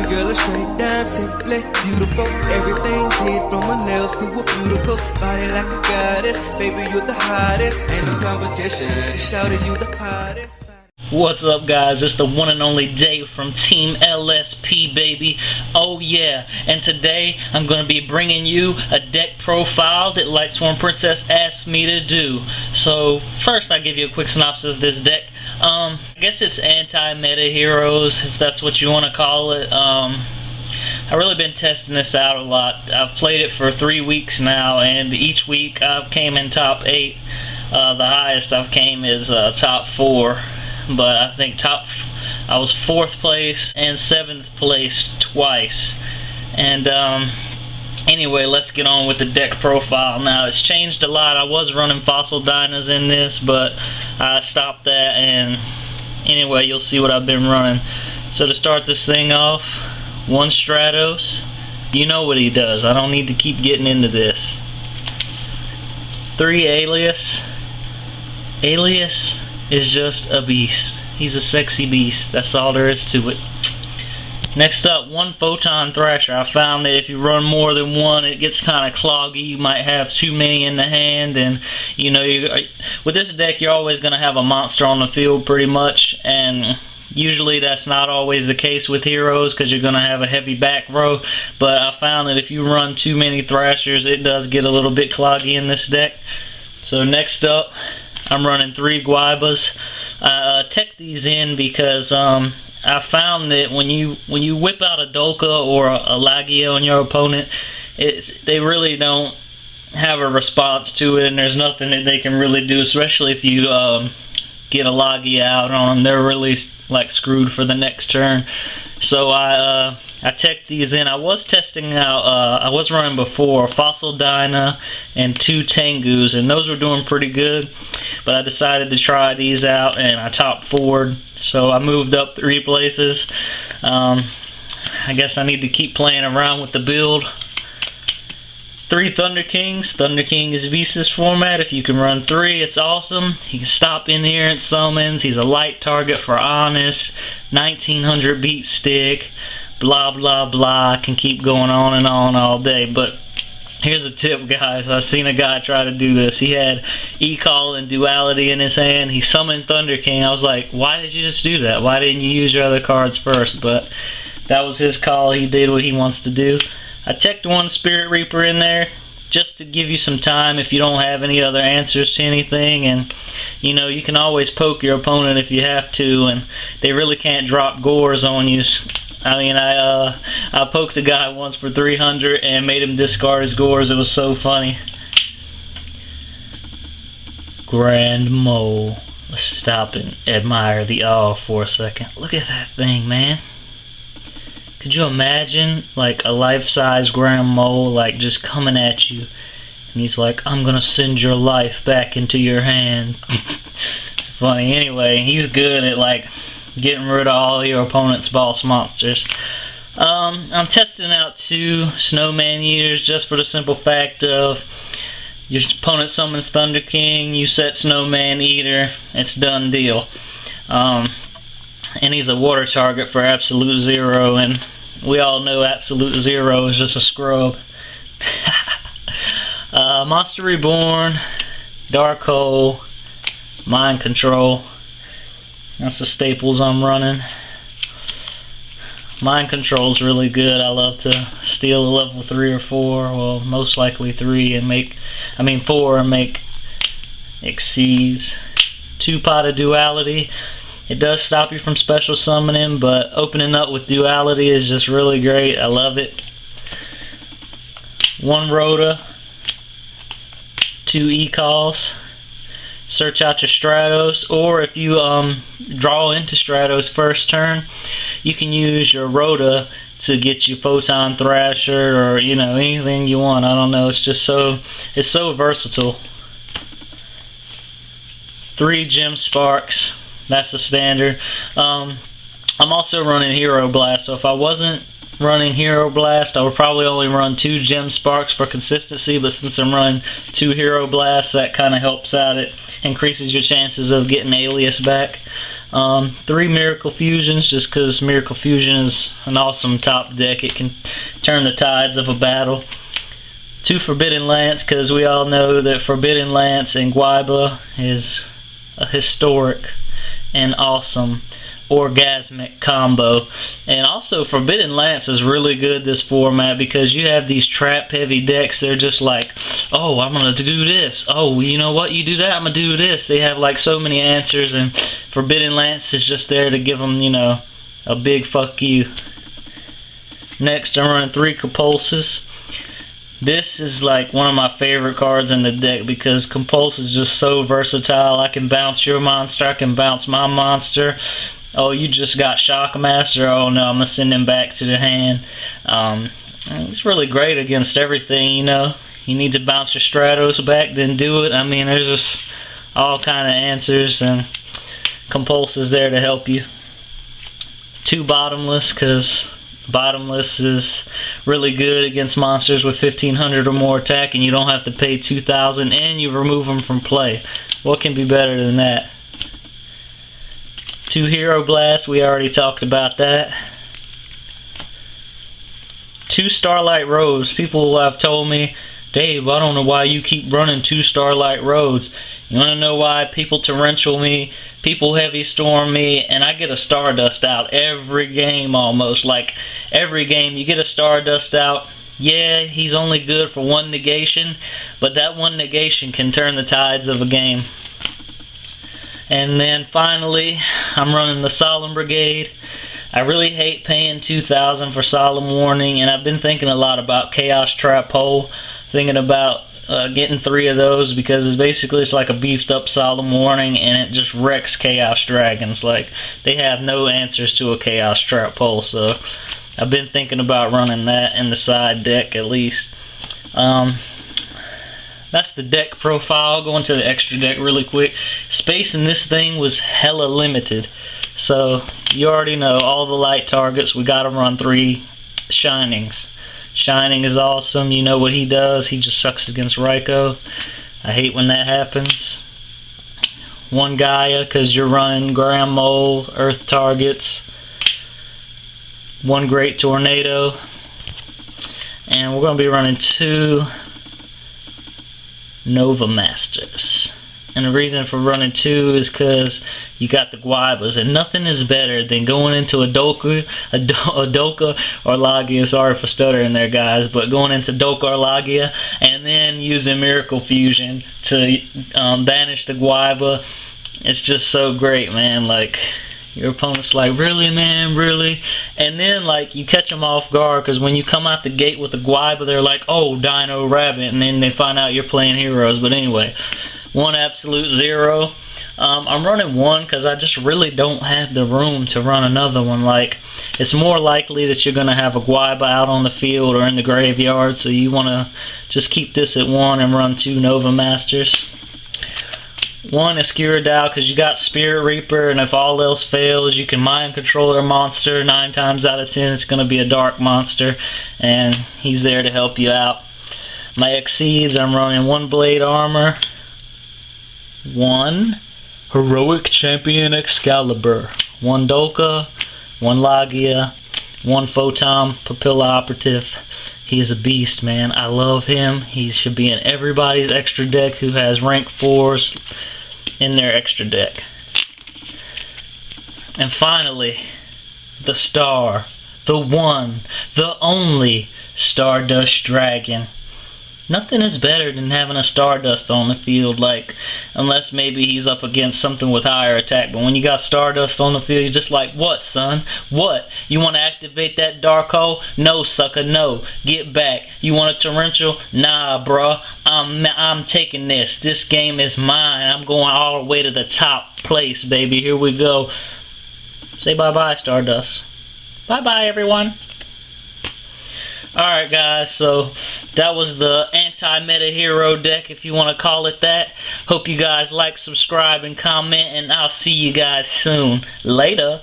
girl is straight down, simply beautiful. Everything did from her nails to her beautiful body like a goddess. Baby, you're the hottest. Ain't no competition. Shouted you the hottest. What's up, guys? It's the one and only Dave from Team LSP, baby. Oh yeah, and today I'm going to be bringing you a deck profile that LightswornPrincess asked me to do. So first I'll give you a quick synopsis of this deck. I guess it's anti-meta heroes, if that's what you want to call it. I've really been testing this out a lot. I've played it for 3 weeks now, and each week I've came in top 8. The highest I've came is top 4. But I think I was 4th place and 7th place twice. And anyway, let's get on with the deck profile. Now, it's changed a lot. I was running fossil dinas in this, but I stopped that, and anyway, you'll see what I've been running. So to start this thing off, 1 Stratos. You know what he does. I don't need to keep getting into this. 3 Alias. Alias is just a beast. He's a sexy beast. That's all there is to it. Next up, 1 Photon Thrasher. I found that if you run more than 1, it gets kind of cloggy. You might have too many in the hand, and you know, with this deck, you're always going to have a monster on the field pretty much, and usually that's not always the case with heroes because you're going to have a heavy back row. But I found that if you run too many Thrashers, it does get a little bit cloggy in this deck. So next up, I'm running 3 Guaibas. I tech these in because I found that when you whip out a Dolka or a Yugioh on your opponent, they really don't have a response to it, and there's nothing that they can really do, especially if you get a Yugioh out on them. They're really like screwed for the next turn. So I teched these in. I was testing out, I was running before Fossil Dyna and 2 Tengus, and those were doing pretty good, but I decided to try these out, and I top 4'd, so I moved up 3 places. I guess I need to keep playing around with the build. 3 Thunder Kings. Thunder King is Visas format. If you can run 3, it's awesome. He can stop inherent summons. He's a light target for Honest. 1900 beat stick. Blah blah blah. I can keep going on and on all day. But here's a tip, guys. I've seen a guy try to do this. He had E-Call and Duality in his hand. He summoned Thunder King. I was like, why did you just do that? Why didn't you use your other cards first? But that was his call. He did what he wants to do. I teched 1 Spirit Reaper in there just to give you some time if you don't have any other answers to anything, and you know, you can always poke your opponent if you have to, and they really can't drop gores on you. I mean, I poked a guy once for 300 and made him discard his gores. It was so funny. Grand Mole. Let's stop and admire the awe for a second. Look at that thing, man. Could you imagine like a life-size Grand Mole like just coming at you, and he's like, I'm gonna send your life back into your hand. Funny. Anyway, he's good at like getting rid of all your opponent's boss monsters. I'm testing out 2 Snowman Eaters just for the simple fact of your opponent summons Thunder King, you set Snowman Eater, it's done deal. And he's a water target for Absolute Zero, and we all know Absolute Zero is just a scrub. Monster Reborn, Dark Hole, Mind Control. That's the staples I'm running. Mind Control's really good. I love to steal a level 3 or 4, well, most likely 3, and make, 4 and make Exceeds. 2 Pot of Duality. It does stop you from special summoning, but opening up with Duality is just really great. I love it. 1 Rhoda, 2 E-Calls. Search out your Stratos, or if you draw into Stratos first turn, you can use your Rhoda to get you Photon Thrasher, or you know, anything you want. I don't know. It's just it's so versatile. 3 Gem Sparks. That's the standard. I'm also running Hero Blast, so if I wasn't running Hero Blast, I would probably only run 2 Gem Sparks for consistency, but since I'm running 2 Hero Blasts, that kind of helps out. It increases your chances of getting Alias back. 3 Miracle Fusions, just because Miracle Fusion is an awesome top deck. It can turn the tides of a battle. 2 Forbidden Lance, because we all know that Forbidden Lance and Guaiba is a historic and awesome orgasmic combo. And also Forbidden Lance is really good this format, because you have these trap heavy decks. They're just like, oh, I'm gonna do this, oh, you know what, you do that, I'm gonna do this. They have like so many answers, and Forbidden Lance is just there to give them, you know, a big fuck you. Next, I'm running 3 Compulses. This is like one of my favorite cards in the deck, because Compulse is just so versatile. I can bounce your monster, I can bounce my monster. Oh, you just got Shockmaster, oh no, I'm gonna send him back to the hand. It's really great against everything, you know. You need to bounce your Stratos back, then do it. I mean, there's just all kind of answers, and Compulse is there to help you. 2 Bottomless, because Bottomless is really good against monsters with 1500 or more attack, and you don't have to pay 2000, and you remove them from play. What can be better than that? 2 Hero Blast, we already talked about that. 2 Starlight Roads. People have told me, Dave, I don't know why you keep running 2 Starlight Roads. You want to know why? People torrential me, people heavy storm me, and I get a Stardust out every game almost. Like, every game you get a Stardust out. Yeah, he's only good for 1 negation, but that 1 negation can turn the tides of a game. And then finally, I'm running the Solemn Brigade. I really hate paying 2000 for Solemn Warning, and I've been thinking a lot about Chaos Trap Hole, thinking about getting 3 of those, because it's like a beefed up Solemn Warning, and it just wrecks Chaos Dragons. Like, they have no answers to a Chaos Trap Hole, so I've been thinking about running that in the side deck at least. That's the deck profile. Going to the extra deck really quick. Space in this thing was hella limited, so you already know all the light targets. We gotta run 3 Shinings. Shining is awesome. You know what he does. He just sucks against Raikou. I hate when that happens. 1 Gaia, because you're running Grand Mole, Earth targets. 1 Great Tornado. And we're going to be running 2 Nova Masters. And the reason for running 2 is because you got the Guaibas, and nothing is better than going into a Doka or Lagia. Sorry for stuttering there, guys, but going into Doka or Lagia and then using Miracle Fusion to banish the Guaiba. It's just so great, man. Like, your opponent's like, really, man, really? And then, like, you catch them off guard, because when you come out the gate with the Guaiba, they're like, oh, Dino Rabbit, and then they find out you're playing heroes. But anyway, 1 Absolute Zero. I'm running 1 because I just really don't have the room to run another one. Like, it's more likely that you're going to have a Guaiba out on the field or in the graveyard, so you want to just keep this at 1 and run 2 Nova Masters. 1 Escuridao, because you got Spirit Reaper, and if all else fails, you can mind control their monster. 9 times out of 10, it's going to be a dark monster, and he's there to help you out. My Exceeds, I'm running 1 Blade Armor, 1 Heroic Champion Excalibur, 1 Doka, 1 Lagia, 1 Photon Papilla Operative. He's a beast, man. I love him. He should be in everybody's extra deck who has rank 4s in their extra deck. And finally, the star, the one, the only Stardust Dragon. Nothing is better than having a Stardust on the field, like, unless maybe he's up against something with higher attack. But when you got Stardust on the field, you're just like, what, son? What? You want to activate that Dark Hole? No, sucker, no. Get back. You want a Torrential? Nah, bruh. I'm taking this. This game is mine. I'm going all the way to the top place, baby. Here we go. Say bye-bye, Stardust. Bye-bye, everyone. Alright, guys, so that was the anti-meta hero deck, if you want to call it that. Hope you guys like, subscribe, and comment, and I'll see you guys soon. Later.